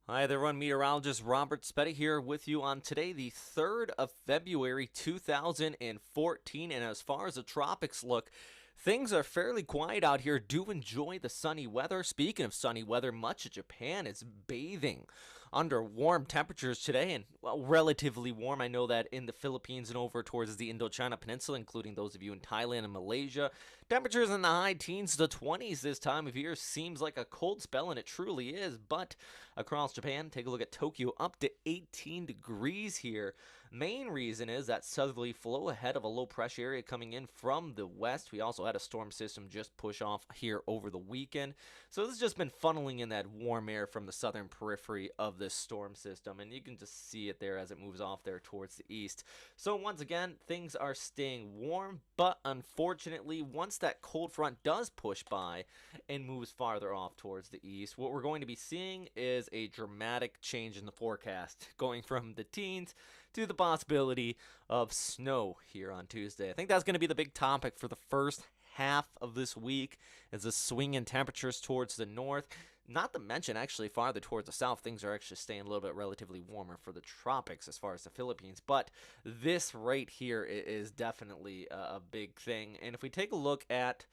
Hi there, everyone. Meteorologist Robert Spetta here with you on today, the 3rd of February 2014. And as far as the tropics look, things are fairly quiet out here. Do enjoy the sunny weather. Speaking of sunny weather, much of Japan is bathing under warm temperatures today, and well, relatively warm. I know that in the Philippines and over towards the Indochina Peninsula, including those of you in Thailand and Malaysia, temperatures in the high teens to 20s this time of year seems like a cold spell, and it truly is. But across Japan, take a look at Tokyo, up to 18 degrees here. Main reason is that southerly flow ahead of a low pressure area coming in from the west. We also had a storm system just push off here over the weekend. So this has just been funneling in that warm air from the southern periphery of this storm system, and you can just see it there as it moves off there towards the east. So once again, things are staying warm, but unfortunately, once that cold front does push by and moves farther off towards the east, what we're going to be seeing is a dramatic change in the forecast, going from the teens to the possibility of snow here on Tuesday. I think that's going to be the big topic for the first half of this week, is a swing in temperatures towards the north. Not to mention, actually, farther towards the south, things are actually staying a little bit relatively warmer for the tropics as far as the Philippines. But this right here is definitely a big thing. And if we take a look at,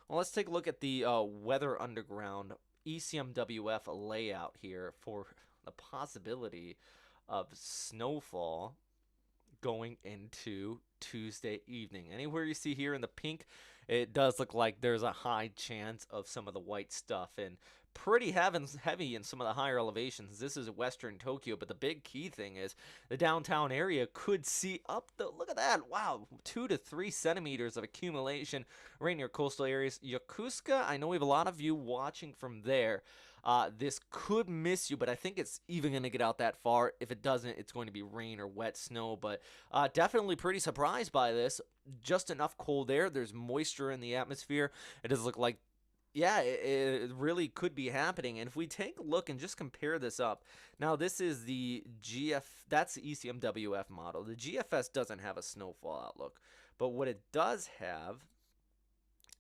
well, let's take a look at the Weather Underground ECMWF layout here for the possibility of snowfall going into Tuesday evening. Anywhere you see here in the pink, it does look like there's a high chance of some of the white stuff, and pretty heavy in some of the higher elevations. This is western Tokyo, but the big key thing is the downtown area could see up the, look at that, wow, 2 to 3 centimeters of accumulation right near coastal areas. Yokosuka, I know we have a lot of you watching from there. This could miss you, but I think it's even going to get out that far. If it doesn't, it's going to be rain or wet snow, but definitely pretty surprised by this. Just enough cold air. There's moisture in the atmosphere. It does look like, yeah, it really could be happening. And if we take a look and just compare this up, now this is the that's the ECMWF model. The GFS doesn't have a snowfall outlook, but what it does have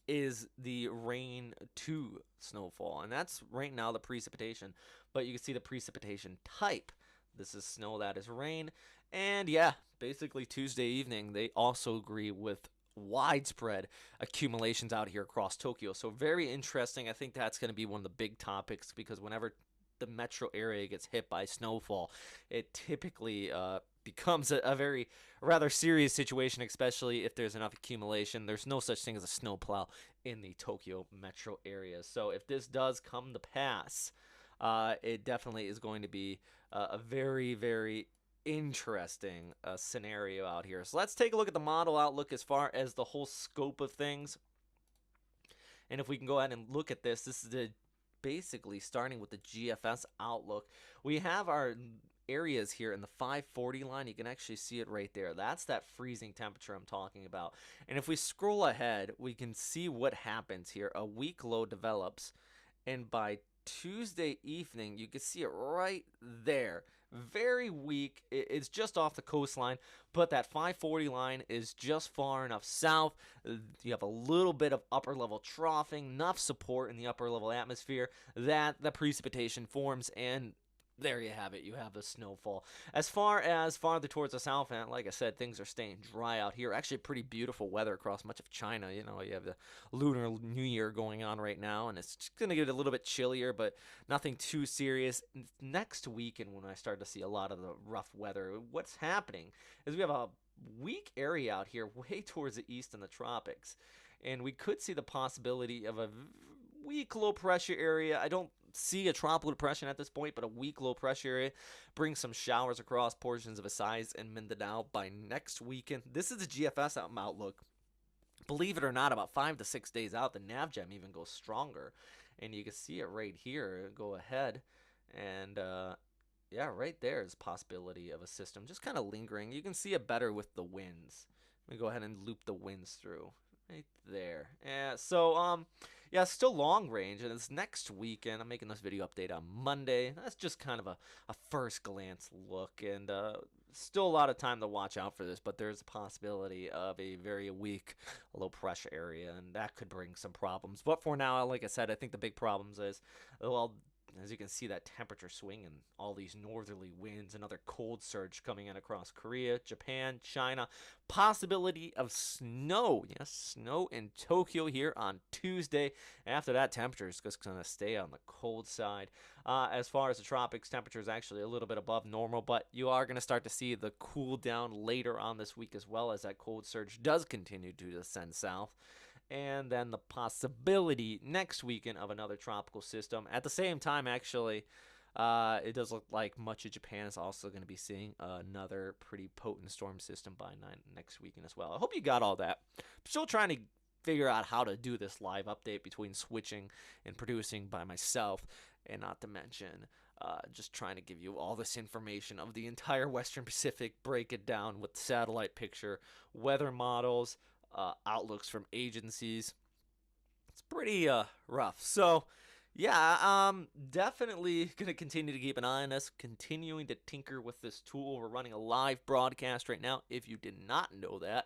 is the rain to snowfall, and that's right now the precipitation. But you can see the precipitation type. This is snow, that is rain. And yeah, basically Tuesday evening, they also agree with widespread accumulations out here across Tokyo. So very interesting. I think that's going to be one of the big topics, because whenever the metro area gets hit by snowfall, it typically becomes a very rather serious situation, especially if there's enough accumulation. There's no such thing as a snowplow in the Tokyo metro area. So if this does come to pass, it definitely is going to be a very, very interesting scenario out here. So let's take a look at the model outlook as far as the whole scope of things. And if we can go ahead and look at this, this is the basically starting with the GFS outlook. We have our areas here in the 540 line. You can actually see it right there. That's that freezing temperature I'm talking about. And if we scroll ahead, we can see what happens here. A weak low develops, and by Tuesday evening, you can see it right there. Very weak. It's just off the coastline, but that 540 line is just far enough south. You have a little bit of upper level troughing, enough support in the upper level atmosphere that the precipitation forms, and there you have it. You have the snowfall. As far as farther towards the south, and like I said, things are staying dry out here. Actually, pretty beautiful weather across much of China. You know, you have the Lunar New Year going on right now, and it's just going to get a little bit chillier, but nothing too serious. Next weekend, when I start to see a lot of the rough weather, what's happening is we have a weak area out here way towards the east in the tropics, and we could see the possibility of a weak low pressure area. I don't see a tropical depression at this point, but a weak low pressure area brings some showers across portions of Visayas and Mindanao by next weekend. This is the GFS outlook. Believe it or not, about 5 to 6 days out, the NavGem even goes stronger, and you can see it right here. Go ahead, and yeah, right there is possibility of a system just kind of lingering. You can see it better with the winds. Let me go ahead and loop the winds through right there. Yeah, so yeah, still long range, and it's next weekend. I'm making this video update on Monday. That's just kind of a first glance look, and still a lot of time to watch out for this, but there's a possibility of a very weak low pressure area, and that could bring some problems. But for now, like I said, I think the big problems is, well, as you can see, that temperature swing and all these northerly winds, another cold surge coming in across Korea, Japan, China. Possibility of snow. Yes, snow in Tokyo here on Tuesday. After that, temperature is just going to stay on the cold side. As far as the tropics, temperature is actually a little bit above normal, but you are going to start to see the cool down later on this week as well, as that cold surge does continue to descend south. And then the possibility next weekend of another tropical system. At the same time, actually, it does look like much of Japan is also going to be seeing another pretty potent storm system by next weekend as well. I hope you got all that. I'm still trying to figure out how to do this live update between switching and producing by myself, and not to mention just trying to give you all this information of the entire Western Pacific, break it down with satellite picture, weather models, outlooks from agencies. It's pretty rough. So, yeah, definitely going to continue to keep an eye on us, continuing to tinker with this tool. We're running a live broadcast right now. If you did not know that,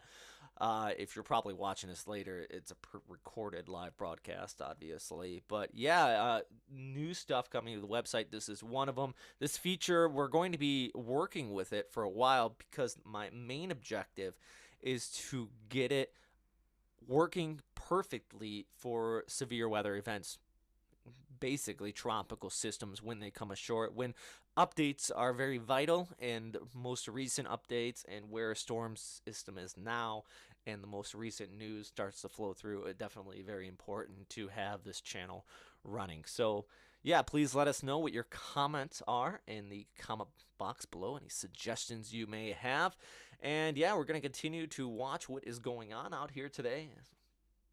if you're probably watching this later, it's a recorded live broadcast, obviously. But yeah, new stuff coming to the website. This is one of them. This feature, we're going to be working with it for a while because my main objective is to get it working perfectly for severe weather events, basically tropical systems when they come ashore, when updates are very vital, and most recent updates and where a storm system is now and the most recent news starts to flow through. It's definitely very important to have this channel running. So yeah, please let us know what your comments are in the comment box below, any suggestions you may have. And yeah, we're going to continue to watch what is going on out here today.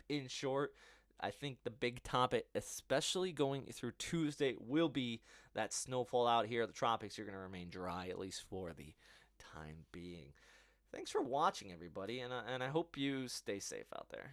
In short, I think the big topic, especially going through Tuesday, will be that snowfall out here. The tropics are going to remain dry, at least for the time being. Thanks for watching, everybody, and I hope you stay safe out there.